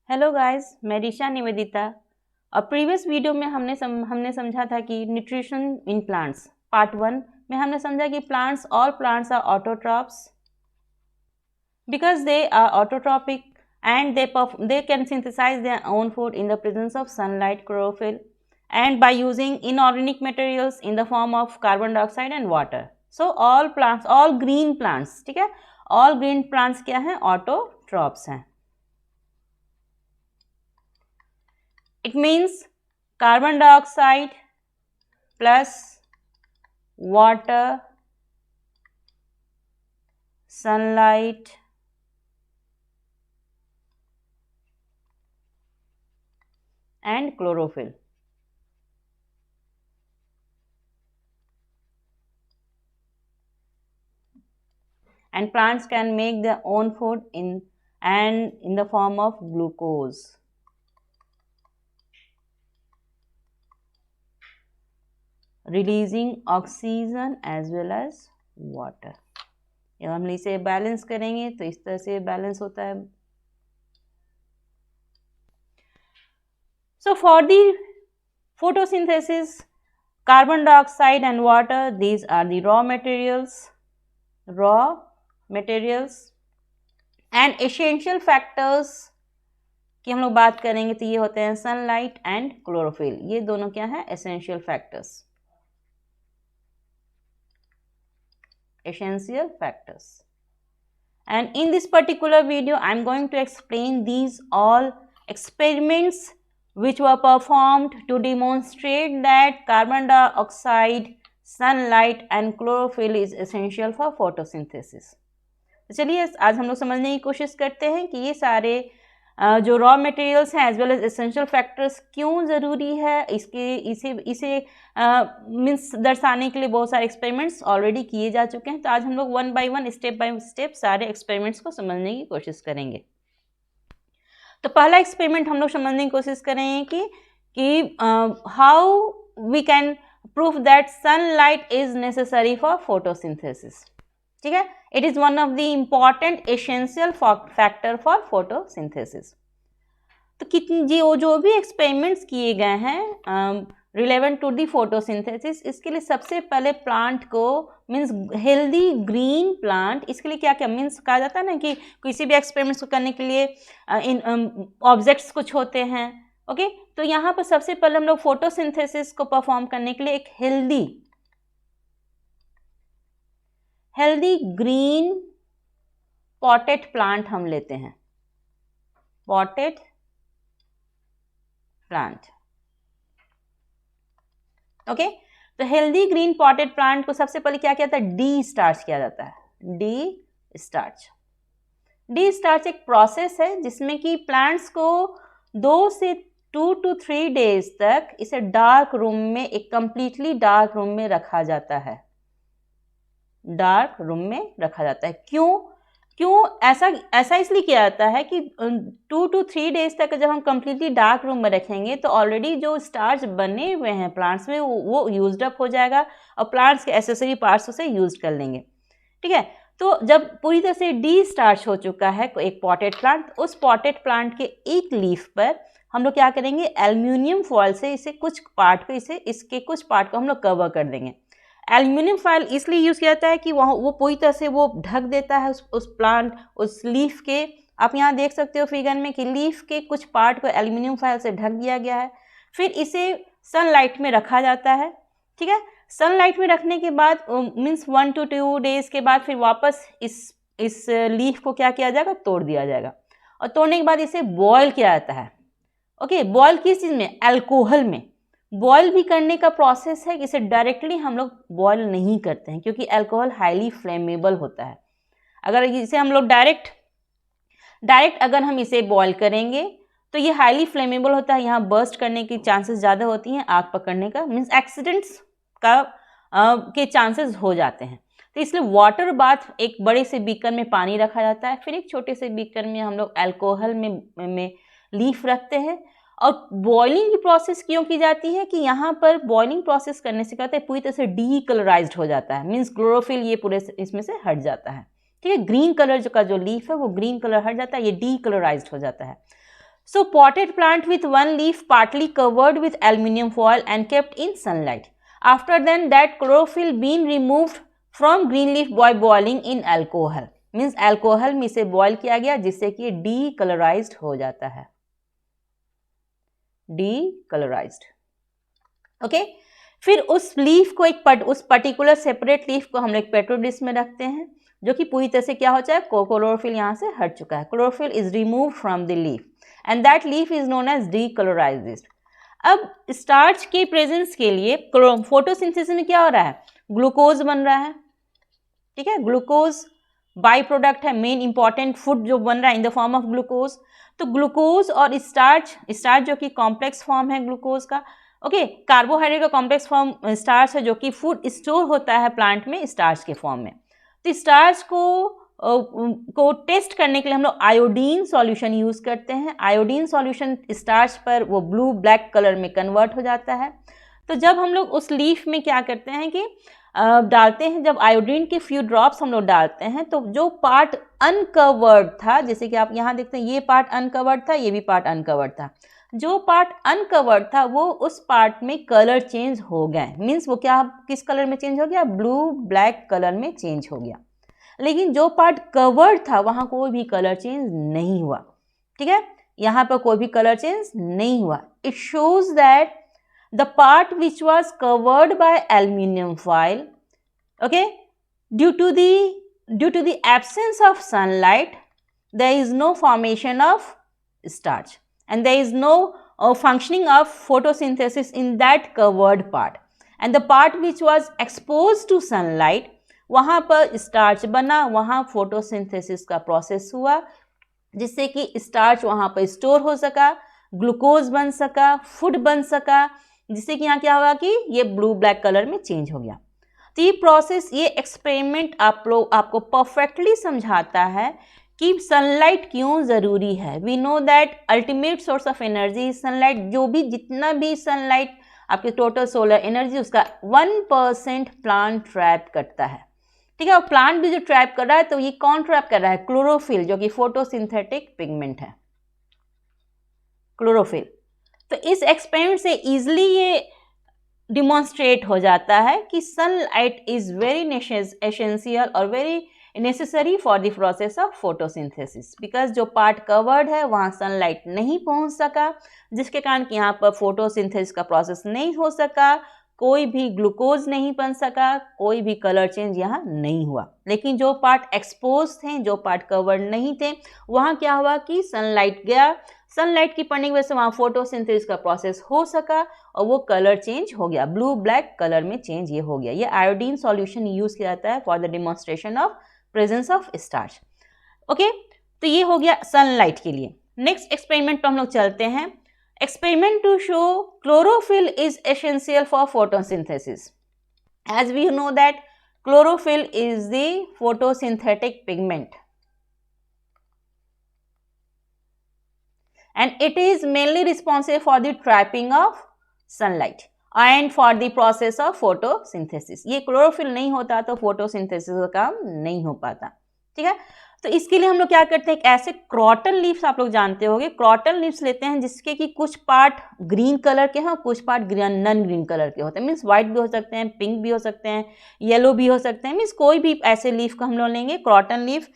Hello guys, मैं ऋषा निवेदिता। और previous video में हमने समझा था कि न्यूट्रिशन इन प्लांट्स पार्ट 1 में हमने समझा कि all plants are autotrophs because they are autotrophic and they can synthesize their own food in the presence of sunlight, chlorophyll, and by using inorganic materials in the form of carbon dioxide and water. So all green plants, ठीक है, all green plants क्या हैं? Autotrophs हैं. It means carbon dioxide plus water, sunlight, and chlorophyll. And plants can make their own food in the form of glucose. Releasing oxygen as well as water. जब हम इसे balance करेंगे तो इस तरह से बैलेंस होता है. So for the photosynthesis, carbon dioxide and water, these are the raw materials and essential factors की हम लोग बात करेंगे तो ये होते हैं सनलाइट एंड क्लोरोफिल. ये दोनों क्या है? Essential factors. And in this particular video I am going to explain these all experiments which were performed to demonstrate that carbon dioxide, sunlight and chlorophyll is essential for photosynthesis. तो चलिए आज हम लोग समझने की कोशिश करते हैं कि ये सारे जो रॉ मटेरियल्स हैं as well as essential factors क्यों ज़रूरी है. इसे मीन्स दर्शाने के लिए बहुत सारे एक्सपेरिमेंट्स ऑलरेडी किए जा चुके हैं. तो आज हम लोग one by one step by step सारे एक्सपेरिमेंट्स को समझने की कोशिश करेंगे. तो पहला एक्सपेरिमेंट हम लोग समझने की कोशिश करेंगे कि how we can prove that sunlight is necessary for photosynthesis. ठीक है, it is one of the important essential factor for photosynthesis. तो कितनी जो भी एक्सपेरिमेंट्स किए गए हैं रिलेवेंट टू दी फोटोसिंथेसिस, इसके लिए सबसे पहले प्लांट को मीन्स हेल्दी ग्रीन प्लांट, इसके लिए क्या क्या मीन्स कहा जाता है ना कि किसी भी एक्सपेरिमेंट्स को करने के लिए ऑब्जेक्ट्स कुछ होते हैं. ओके, तो यहाँ पर सबसे पहले हम लोग फोटोसिंथेसिस को परफॉर्म करने के लिए एक हेल्दी ग्रीन पॉटेड प्लांट हम लेते हैं. Potted plant. ओके, तो हेल्दी ग्रीन पॉटेड प्लांट को सबसे पहले क्या किया जाता है? डी स्टार्च किया जाता है. डी स्टार्च एक प्रोसेस है जिसमें कि प्लांट्स को 2 से 2 to 3 डेज तक इसे डार्क रूम में, एक कंप्लीटली डार्क रूम में रखा जाता है. क्यों ऐसा इसलिए किया जाता है कि 2 to 3 डेज तक जब हम कंप्लीटली डार्क रूम में रखेंगे तो ऑलरेडी जो स्टार्च बने हुए हैं प्लांट्स में वो यूज्ड अप हो जाएगा और प्लांट्स के एसेसरी पार्ट्स उसे यूज कर लेंगे. ठीक है, तो जब पूरी तरह से डी स्टार्च हो चुका है एक पॉटेड प्लांट, उस पॉटेड प्लांट के एक लीफ पर हम लोग क्या करेंगे? एल्यूमिनियम फॉयल से इसके कुछ पार्ट को हम लोग कवर कर देंगे. एल्यूमिनियम फॉयल इसलिए यूज़ किया जाता है कि वो पूरी तरह से वो ढक देता है उस लीफ के. आप यहाँ देख सकते हो फिगर में कि लीफ के कुछ पार्ट को एल्यूमिनियम फॉयल से ढक दिया गया है. फिर इसे सनलाइट में रखा जाता है. ठीक है, सनलाइट में रखने के बाद मीन्स 1 to 2 डेज के बाद फिर वापस इस लीफ को क्या किया जाएगा? तोड़ दिया जाएगा. और तोड़ने के बाद इसे बॉयल किया जाता है. ओके, बॉयल किस चीज़ में? अल्कोहल में. बॉयल भी करने का प्रोसेस है, इसे डायरेक्टली हम लोग बॉयल नहीं करते हैं क्योंकि अल्कोहल हाईली फ्लेमेबल होता है. अगर इसे हम लोग डायरेक्ट अगर हम इसे बॉयल करेंगे तो ये हाईली फ्लेमेबल होता है. यहाँ बर्स्ट करने की चांसेस ज़्यादा होती हैं, आग पकड़ने का मीन्स एक्सीडेंट्स के चांसेस हो जाते हैं. तो इसलिए वाटर बाथ, एक बड़े से बीकर में पानी रखा जाता है, फिर एक छोटे से बीकर में हम लोग अल्कोहल में लीफ रखते हैं. और बॉइलिंग की प्रोसेस क्यों की जाती है कि यहाँ पर बॉइलिंग प्रोसेस करने से कहते हैं पूरी तरह से डीकलराइज्ड हो जाता है. मीन्स क्लोरोफिल ये पूरे इसमें से हट जाता है. ठीक है, ग्रीन कलर का जो लीफ है वो ग्रीन कलर हट जाता है, ये डीकलराइज्ड हो जाता है. So potted plant with one leaf partly covered with aluminium foil and kept in sunlight. After then that chlorophyll being removed from green leaf by boiling in alcohol. Means alcohol में इसे boil किया गया जिससे कि डीकलराइज्ड हो जाता है, डीकलराइज्ड। Okay, फिर उस लीफ को उस पर्टिकुलर सेपरेट लीफ को हम लोग पेट्रो डिश में रखते हैं जो कि पूरी तरह से क्या हो जाए, क्लोरोफिल यहाँ से हट चुका है। Chlorophyll is remove from the leaf and that leaf is known as decolourised. अब स्टार्च के प्रेजेंस के लिए फोटोसिंथेसिस में क्या हो रहा है, ग्लूकोज बन रहा है। ठीक है, ग्लूकोज बाई प्रोडक्ट है, मेन इंपॉर्टेंट फूड जो बन रहा है in the form of glucose. तो ग्लूकोज और स्टार्च जो कि कॉम्प्लेक्स फॉर्म है ग्लूकोज का, ओके, कार्बोहाइड्रेट का कॉम्प्लेक्स फॉर्म स्टार्च है जो कि फूड स्टोर होता है प्लांट में स्टार्च के फॉर्म में। तो स्टार्च को टेस्ट करने के लिए हम लोग आयोडीन सॉल्यूशन यूज करते हैं। आयोडीन सॉल्यूशन स्टार्च पर वो ब्लू ब्लैक कलर में कन्वर्ट हो जाता है। तो जब हम लोग उस लीफ में क्या करते हैं कि डालते हैं, जब आयोडीन के फ्यू ड्रॉप्स हम लोग डालते हैं तो जो पार्ट अनकवर्ड था, जैसे कि आप यहाँ देखते हैं ये पार्ट अनकवर्ड था, ये भी पार्ट अनकवर्ड था, जो पार्ट अनकवर्ड था वो उस पार्ट में कलर चेंज हो गए। मीन्स वो क्या किस कलर में चेंज हो गया, ब्लू ब्लैक कलर में चेंज हो गया। लेकिन जो पार्ट कवर्ड था वहाँ कोई भी कलर चेंज नहीं हुआ। ठीक है, यहाँ पर कोई भी कलर चेंज नहीं हुआ। It shows that the part which was covered by aluminium foil, okay, due to the absence of sunlight there is no formation of starch and there is no functioning of photosynthesis in that covered part, and the part which was exposed to sunlight वहाँ पर starch बना, वहाँ photosynthesis का process हुआ जिससे कि starch वहाँ पर स्टोर हो सका, ग्लूकोज बन सका, फूड बन सका, जिससे कि यहाँ क्या हुआ कि ये ब्लू ब्लैक कलर में चेंज हो गया। तो ये प्रोसेस, ये एक्सपेरिमेंट आपको परफेक्टली समझाता है कि सनलाइट क्यों ज़रूरी है। We know that ultimate source of energy sunlight, जो भी जितना भी सनलाइट आपके टोटल सोलर एनर्जी उसका 1% प्लांट ट्रैप करता है। ठीक है, और प्लांट भी जो ट्रैप कर रहा है तो ये कौन ट्रैप कर रहा है, क्लोरोफिल, जो कि फोटोसिंथेटिक पिगमेंट है, क्लोरोफिल। तो इस एक्सपेरिमेंट से इजीली ये डिमॉन्स्ट्रेट हो जाता है कि सनलाइट इज वेरी एसेंशियल और very necessary for the process of photosynthesis, because जो पार्ट कवर्ड है वहाँ सनलाइट नहीं पहुँच सका, जिसके कारण कि यहाँ पर फोटोसिंथेसिस का प्रोसेस नहीं हो सका, कोई भी ग्लूकोज नहीं बन सका, कोई भी कलर चेंज यहाँ नहीं हुआ। लेकिन जो पार्ट एक्सपोज थे, जो पार्ट कवर्ड नहीं थे, वहाँ क्या हुआ कि सनलाइट गया, सनलाइट की पड़ने की वजह से वहाँ फोटोसिंथेसिस का प्रोसेस हो सका और वो कलर चेंज हो गया, ब्लू ब्लैक कलर में चेंज ये हो गया। ये आयोडीन सॉल्यूशन यूज किया जाता है for the demonstration of presence of starch. Okay, तो ये हो गया सनलाइट के लिए। नेक्स्ट एक्सपेरिमेंट पर हम लोग चलते हैं। Experiment to show chlorophyll is essential for photosynthesis. As we know that chlorophyll is the photosynthetic pigment and it is mainly responsible for the trapping of sunlight and for the process of photosynthesis. ये chlorophyll नहीं होता तो photosynthesis का काम नहीं हो पाता। ठीक है, तो इसके लिए हम लोग क्या करते हैं, ऐसे क्रॉटन लीव्स आप लोग जानते होंगे, क्रॉटन लीव्स लेते हैं जिसके कि कुछ पार्ट ग्रीन कलर के हैं, कुछ पार्ट नन ग्रीन कलर के होते हैं। मीन्स वाइट भी हो सकते हैं, पिंक भी हो सकते हैं, येलो भी हो सकते हैं। मीन्स कोई भी ऐसे लीफ को हम लोग लेंगे, croton leaf.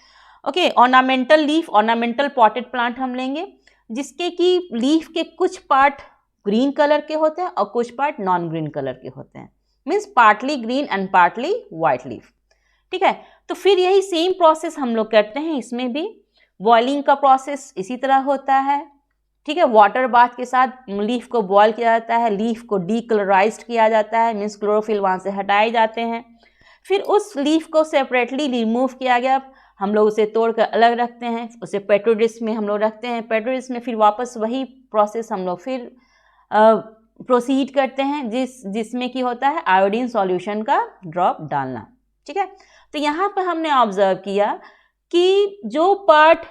Okay, ornamental leaf, ornamental potted plant हम लेंगे जिसके कि लीफ के कुछ पार्ट ग्रीन कलर के होते हैं और कुछ पार्ट नॉन ग्रीन कलर के होते हैं। Means partly green and partly white leaf. ठीक है, तो फिर यही सेम प्रोसेस हम लोग करते हैं, इसमें भी बॉइलिंग का प्रोसेस इसी तरह होता है। ठीक है, वाटर बाथ के साथ लीफ को बॉयल किया जाता है, लीफ को डीकलराइज्ड किया जाता है, मीन्स क्लोरोफिल वहाँ से हटाए जाते हैं। फिर उस लीफ को सेपरेटली रिमूव किया गया, हम लोग उसे तोड़कर अलग रखते हैं, उसे पेट्रो डिश में हम लोग रखते हैं। पेट्रो डिश में फिर वापस वही प्रोसेस हम लोग फिर प्रोसीड करते हैं जिसमें कि होता है आयोडीन सॉल्यूशन का ड्रॉप डालना। ठीक है, तो यहाँ पर हमने ऑब्जर्व किया कि जो पार्ट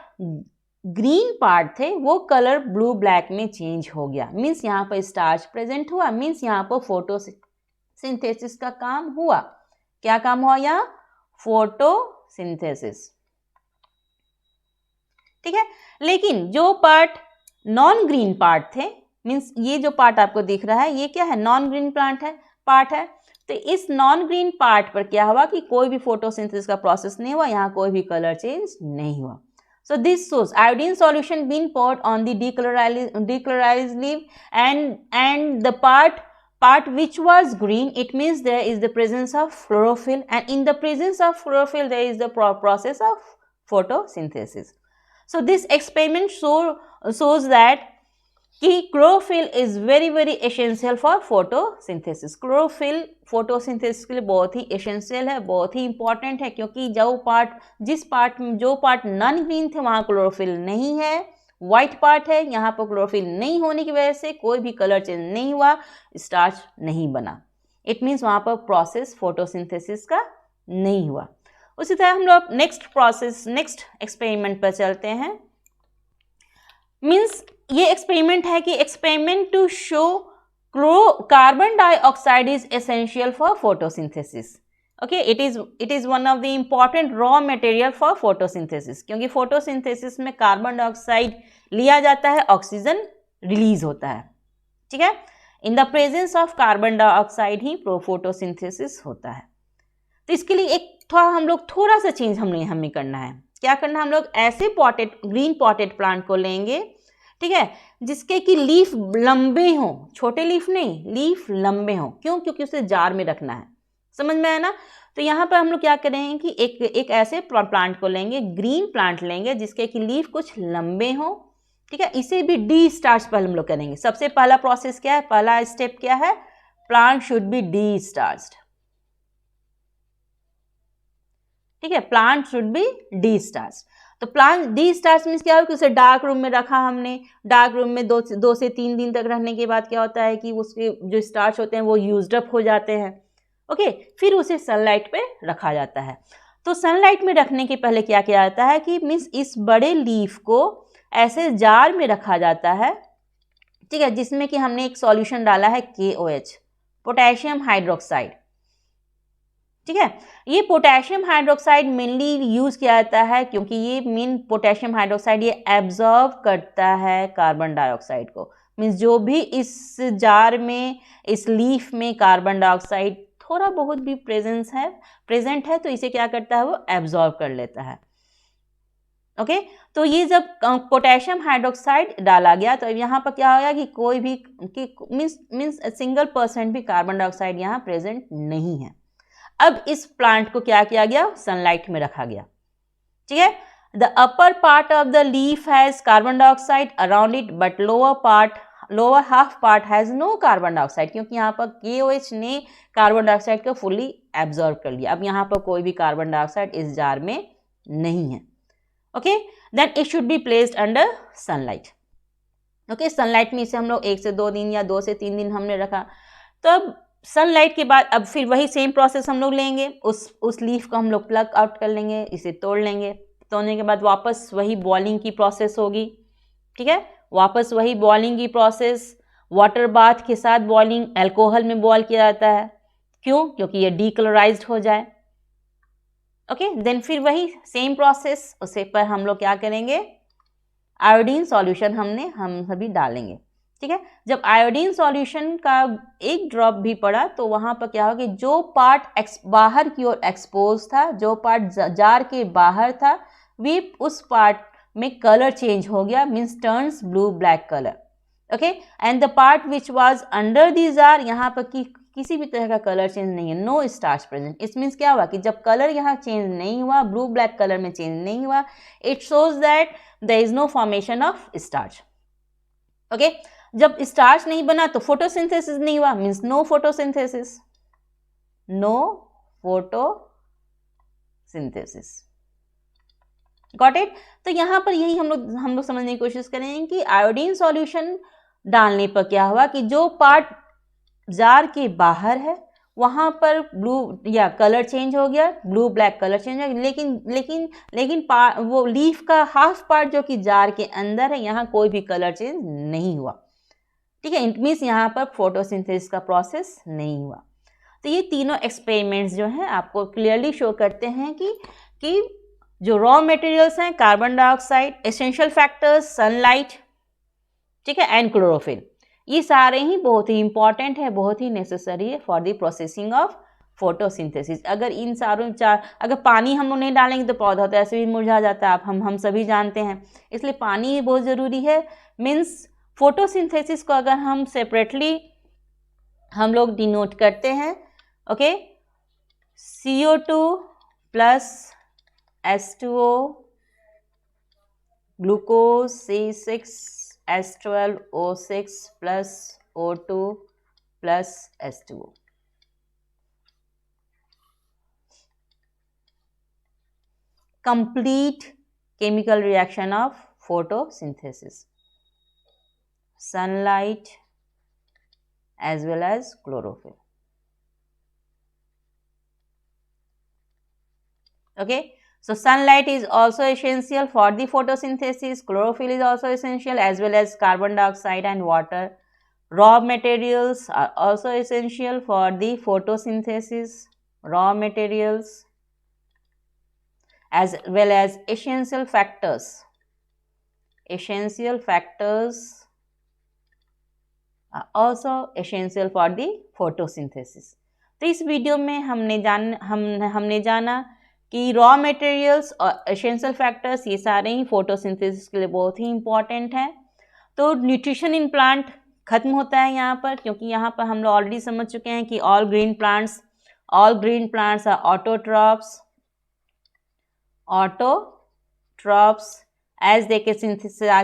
ग्रीन पार्ट थे वो कलर ब्लू ब्लैक में चेंज हो गया। मीन्स यहाँ पर स्टार्च प्रेजेंट हुआ, मीन्स यहाँ पर फोटोसिंथेसिस का काम हुआ। क्या काम हुआ यहाँ, फोटोसिंथेसिस। ठीक है, लेकिन जो पार्ट नॉन ग्रीन पार्ट थे, मीन्स ये जो पार्ट आपको दिख रहा है ये क्या है, नॉन ग्रीन पार्ट है। तो इस नॉन ग्रीन पार्ट पर क्या हुआ कि कोई भी फोटोसिंथेसिस का प्रोसेस नहीं हुआ, यहाँ कोई भी कलर चेंज नहीं हुआ। So this shows iodine solution being poured on the decolorized leaf, and the part which was green, it means there is the presence of chlorophyll, and in the presence of chlorophyll there is the process of photosynthesis. So this experiment shows that कि chlorophyll is very very essential for photosynthesis. Chlorophyll photosynthesis के लिए बहुत ही essential है, बहुत ही important है, क्योंकि जो part non green थे वहाँ क्लोरोफिल नहीं है, व्हाइट पार्ट है, यहाँ पर क्लोरोफिल नहीं होने की वजह से कोई भी कलर चेंज नहीं हुआ, स्टार्च नहीं बना। इट मीन्स वहाँ पर प्रोसेस फोटोसिंथेसिस का नहीं हुआ। उसी तरह हम लोग नेक्स्ट एक्सपेरिमेंट पर चलते हैं। मीन्स ये एक्सपेरिमेंट है कि experiment to show carbon dioxide is essential for photosynthesis. Okay, it is one of the important raw material for photosynthesis, क्योंकि फोटोसिंथेसिस में कार्बन डाइऑक्साइड लिया जाता है, ऑक्सीजन रिलीज होता है। ठीक है, in the presence of carbon dioxide ही फोटोसिंथेसिस होता है। तो इसके लिए हम लोग थोड़ा सा चेंज हमें करना है। क्या करना है, हम लोग ऐसे ग्रीन पॉटेड प्लांट को लेंगे, ठीक है, जिसके कि लीफ लंबे हों, छोटे लीफ नहीं, लीफ लंबे हों। क्यों? क्योंकि उसे जार में रखना है। समझ में आया ना? तो यहाँ पर हम लोग क्या करेंगे कि एक ऐसे प्लांट को लेंगे, ग्रीन प्लांट लेंगे जिसके कि लीफ कुछ लंबे हों। ठीक है, इसे भी डी स्टार्च पहले हम लोग करेंगे। सबसे पहला प्रोसेस क्या है, पहला स्टेप क्या है, प्लांट शुड बी डी स्टार्च्ड। ठीक है, plant should be D starch. तो प्लांट डी स्टार्च मीन्स क्या हो कि उसे डार्क रूम में रखा हमने, डार्क रूम में 2 से 3 दिन तक रखने के बाद क्या होता है कि उसके जो स्टार्च होते हैं वो यूज्ड अप हो जाते हैं। ओके, फिर उसे सनलाइट पे रखा जाता है। तो सनलाइट में रखने के पहले क्या किया जाता है कि मीन्स इस बड़े लीफ को ऐसे जार में रखा जाता है, ठीक है, जिसमें कि हमने एक सॉल्यूशन डाला है KOH, पोटेशियम हाइड्रोक्साइड। ठीक है, ये पोटेशियम हाइड्रोक्साइड मेनली यूज किया जाता है क्योंकि ये पोटेशियम हाइड्रोक्साइड ये एब्जॉर्ब करता है कार्बन डाइऑक्साइड को। मीन्स जो भी इस जार में, इस लीफ में कार्बन डाइऑक्साइड थोड़ा बहुत भी प्रेजेंट है तो इसे क्या करता है, वो एब्जॉर्ब कर लेता है। ओके, तो ये जब पोटेशियम हाइड्रोक्साइड डाला गया तो यहाँ पर क्या होगा कि कोई भी मीन्स सिंगल % भी कार्बन डाइऑक्साइड यहाँ प्रेजेंट नहीं है। अब इस प्लांट को क्या किया गया, सनलाइट में रखा गया। ठीक है, the upper part of the leaf has carbon dioxide around it, but lower half part has no carbon dioxide, क्योंकि यहाँ पर KOH ने कार्बन डाइऑक्साइड को फुली एब्जॉर्ब कर लिया। अब यहाँ पर कोई भी कार्बन डाइऑक्साइड इस जार में नहीं है। Okay, then it should be placed under sunlight. Okay, sunlight में इसे हम लोग 1 से 2 दिन या 2 से 3 दिन हमने रखा। तो अब सनलाइट के बाद अब फिर वही सेम प्रोसेस हम लोग लेंगे, उस लीफ को हम लोग प्लग आउट कर लेंगे, इसे तोड़ लेंगे। तोड़ने के बाद वापस वही बॉइलिंग की प्रोसेस होगी। ठीक है, वापस वही बॉइलिंग की प्रोसेस, वाटर बाथ के साथ बॉइलिंग, अल्कोहल में बॉयल किया जाता है। क्यों? क्योंकि ये डीकलराइज्ड हो जाए। ओके, देन फिर वही सेम प्रोसेस, उसे पर हम लोग क्या करेंगे, आयोडीन सॉल्यूशन हम सभी डालेंगे। ठीक है, जब आयोडीन सॉल्यूशन का 1 ड्रॉप भी पड़ा तो वहाँ पर क्या होगा, जो पार्ट बाहर की ओर एक्सपोज था, जो पार्ट जार के बाहर था, वे उस पार्ट में कलर चेंज हो गया, means turns blue black colour. Okay, and the part which was under the jar, यहाँ पर किसी भी तरह का कलर चेंज नहीं है, no starch present. It means क्या हुआ कि जब कलर यहाँ चेंज नहीं हुआ, ब्लू ब्लैक कलर में चेंज नहीं हुआ, it shows that there is no formation of starch. Okay, जब स्टार्च नहीं बना तो फोटोसिंथेसिस नहीं हुआ, means no photosynthesis, no photosynthesis. Got it? तो यहाँ पर यही हम लोग समझने की कोशिश करेंगे कि आयोडीन सॉल्यूशन डालने पर क्या हुआ कि जो पार्ट जार के बाहर है वहाँ पर ब्लू या कलर चेंज हो गया, ब्लू ब्लैक कलर चेंज हो गया, लेकिन वो लीफ का हाफ पार्ट जो कि जार के अंदर है, यहाँ कोई भी कलर चेंज नहीं हुआ। ठीक है, इट मीन्स यहाँ पर फोटोसिंथेसिस का प्रोसेस नहीं हुआ। तो ये तीनों एक्सपेरिमेंट्स जो हैं आपको क्लियरली शो करते हैं कि जो रॉ मटेरियल्स हैं, carbon dioxide, essential factors, sunlight, ठीक है, एंड क्लोरोफिल। ये सारे ही बहुत ही इंपॉर्टेंट है, बहुत ही नेसेसरी है for the processing of photosynthesis. अगर इन सारों अगर पानी हम लोग नहीं डालेंगे तो पौधा तो ऐसे भी मुरझा जाता है, हम सभी जानते हैं। इसलिए पानी बहुत ज़रूरी है। मीन्स फोटोसिंथेसिस को अगर हम सेपरेटली हम लोग डिनोट करते हैं, okay, CO2 plus H2O, glucose C6H12O6 plus O2 plus H2O। complete chemical reaction of photosynthesis, sunlight as well as chlorophyll. Okay, so sunlight is also essential for the photosynthesis, chlorophyll is also essential, as well as carbon dioxide and water. Raw materials are also essential for the photosynthesis, raw materials as well as essential factors are also essential for the photosynthesis. तो इस video में हमने जाना कि raw materials और essential factors ये सारे ही photosynthesis के लिए बहुत ही इंपॉर्टेंट हैं। तो न्यूट्रिशन इन प्लांट खत्म होता है यहाँ पर, क्योंकि यहाँ पर हम लोग ऑलरेडी समझ चुके हैं कि all green plants are autotrophs as they can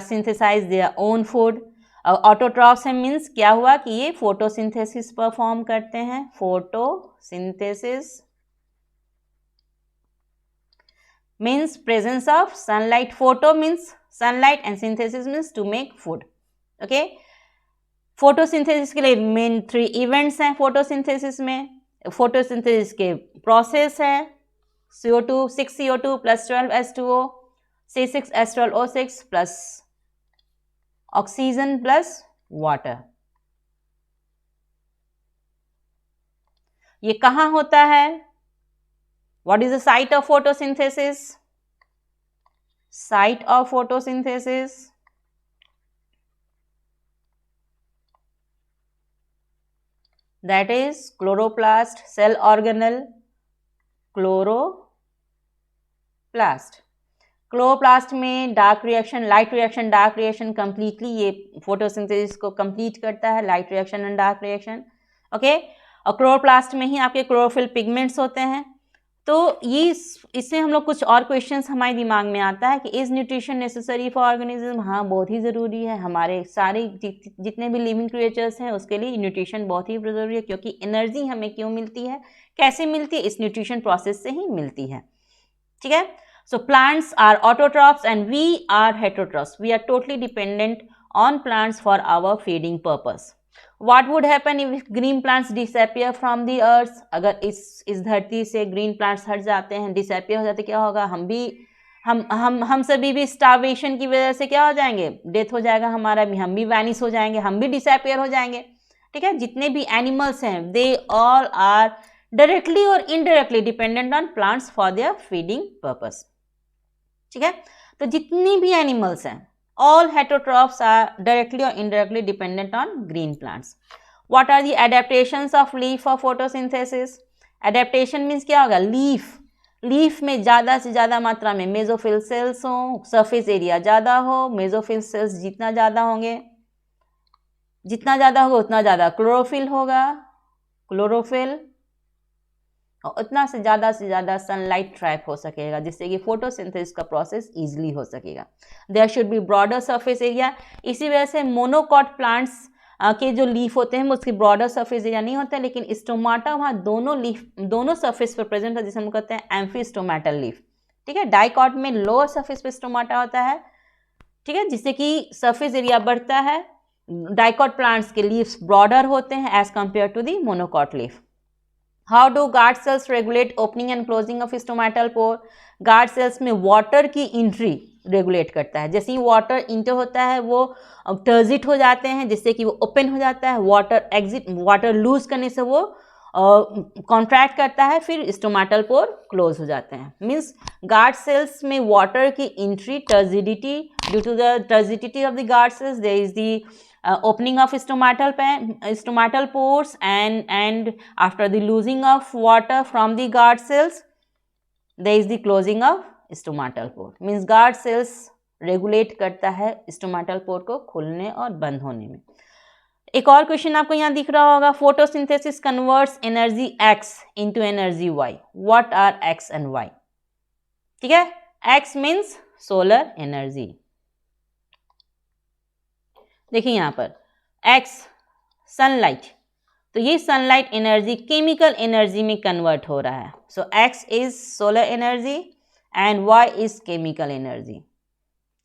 synthesize their own food. Autotrophs है मीन्स क्या हुआ कि ये फोटोसिंथेसिस परफॉर्म करते हैं। Photosynthesis means presence of sunlight, photo means sunlight and synthesis means to make food. Okay, photosynthesis के लिए main 3 events हैं फोटोसिंथेसिस में। फोटोसिंथेसिस के प्रोसेस है CO2 6CO2 plus 12H2O, C6H12O6 plus oxygen plus water. ये कहाँ होता है? What is the site of photosynthesis? Site of photosynthesis that is chloroplast cell organelle, chloroplast. Chloroplast में dark reaction, light reaction, dark reaction completely ये photosynthesis को complete करता है, light reaction and dark reaction. Okay, और chloroplast में ही आपके chlorophyll pigments होते हैं। तो ये इससे हम लोग कुछ और क्वेश्चंस हमारे दिमाग में आता है कि is nutrition necessary for organism? हाँ, बहुत ही ज़रूरी है। हमारे सारे जितने भी लिविंग क्रिएचर्स हैं उसके लिए न्यूट्रिशन बहुत ही ज़रूरी है, क्योंकि एनर्जी हमें क्यों मिलती है, कैसे मिलती है? इस न्यूट्रिशन प्रोसेस से ही मिलती है। ठीक है, so plants are autotrophs and we are heterotrophs. We are totally dependent on plants for our feeding purpose. What would happen if green plants disappear from the earth? अगर इस धरती से ग्रीन प्लांट्स हट जाते हैं, डिसअपियर हो जाते, क्या होगा? हम सभी भी स्टार्वेशन की वजह से क्या हो जाएंगे? डेथ हो जाएगा हमारा भी, हम भी वैनिश हो जाएंगे, हम भी डिसअपियर हो जाएंगे। ठीक है, जितने भी एनिमल्स हैं दे ऑल आर डायरेक्टली और indirectly dependent on plants for their feeding purpose. ठीक है, तो जितनी भी एनिमल्स हैं all heterotrophs are directly or indirectly dependent on green plants. What are the adaptations of leaf for photosynthesis? Adaptation means क्या होगा? Leaf में ज़्यादा से ज़्यादा मात्रा में मेसोफिल सेल्स हों, सरफेस एरिया ज़्यादा हो। मेसोफिल सेल्स जितना ज़्यादा होगा उतना ज़्यादा क्लोरोफिल होगा, और उतना से ज़्यादा सनलाइट ट्रैप हो सकेगा, जिससे कि फोटोसिंथेसिस का प्रोसेस इजीली हो सकेगा। There should be broader surface area. इसी वजह से मोनोकॉट प्लांट्स के जो लीफ होते हैं उसकी ब्रॉडर सरफेस एरिया नहीं होता है, लेकिन स्टोमाटा वहाँ दोनों सरफेस पर प्रेजेंट है, जिसे हम कहते हैं एम्फीस्टोमेटल लीफ। ठीक है, डाइकॉट में लोअर सरफेस पे स्टोमाटा होता है। ठीक है, जिससे कि सरफेस एरिया बढ़ता है। डाइकॉट प्लांट्स के लीव्स ब्रॉडर होते हैं as compare to the monocot leaf. How do guard cells regulate opening and closing of stomatal pore? Guard cells में वाटर की एंट्री रेगुलेट करता है। जैसे ही वाटर इंटर होता है वो टर्जिट हो जाते हैं, जिससे कि वो ओपन हो जाता है। वाटर लूज करने से वो कॉन्ट्रैक्ट करता है, फिर स्टोमेटल पोर क्लोज हो जाते हैं। मीन्स गार्ड सेल्स में वाटर की entry, turgidity, due to the turgidity of the guard cells there is the opening of stomatal pores, and after the losing of water from the guard cells there is the closing of stomatal pore. Means guard cells regulate करता है stomatal pore को खुलने और बंद होने में। एक और क्वेश्चन आपको यहाँ दिख रहा होगा, photosynthesis converts energy X into energy Y. What are X and Y? ठीक है, X मीन्स सोलर एनर्जी। देखिए यहाँ पर X सनलाइट, तो ये सनलाइट एनर्जी केमिकल एनर्जी में कन्वर्ट हो रहा है। So X is solar energy and Y is chemical energy.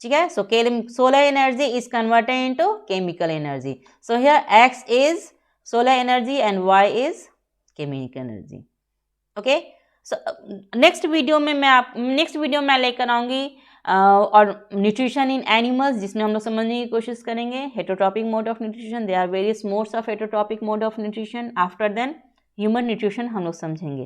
ठीक है, so solar energy is converted into chemical energy. So here X is solar energy and Y is chemical energy. Okay, so next video में मैं लेकर आऊँगी और nutrition in animals, जिसमें हम लोग समझने की कोशिश करेंगे heterotrophic mode of nutrition. They are various modes of heterotrophic mode of nutrition. After then human nutrition हम लोग समझेंगे।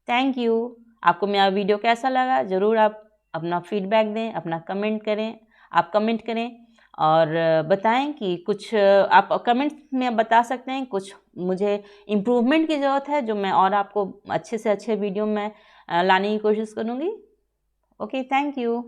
Thank you. आपको मेरा वीडियो कैसा लगा ज़रूर आप अपना फीडबैक दें, अपना कमेंट करें, आप कमेंट करें और बताएं कि कुछ आप कमेंट में बता सकते हैं कुछ मुझे इम्प्रूवमेंट की ज़रूरत है, जो मैं और आपको अच्छे से अच्छे वीडियो में लाने की कोशिश करूँगी। Okay, thank you.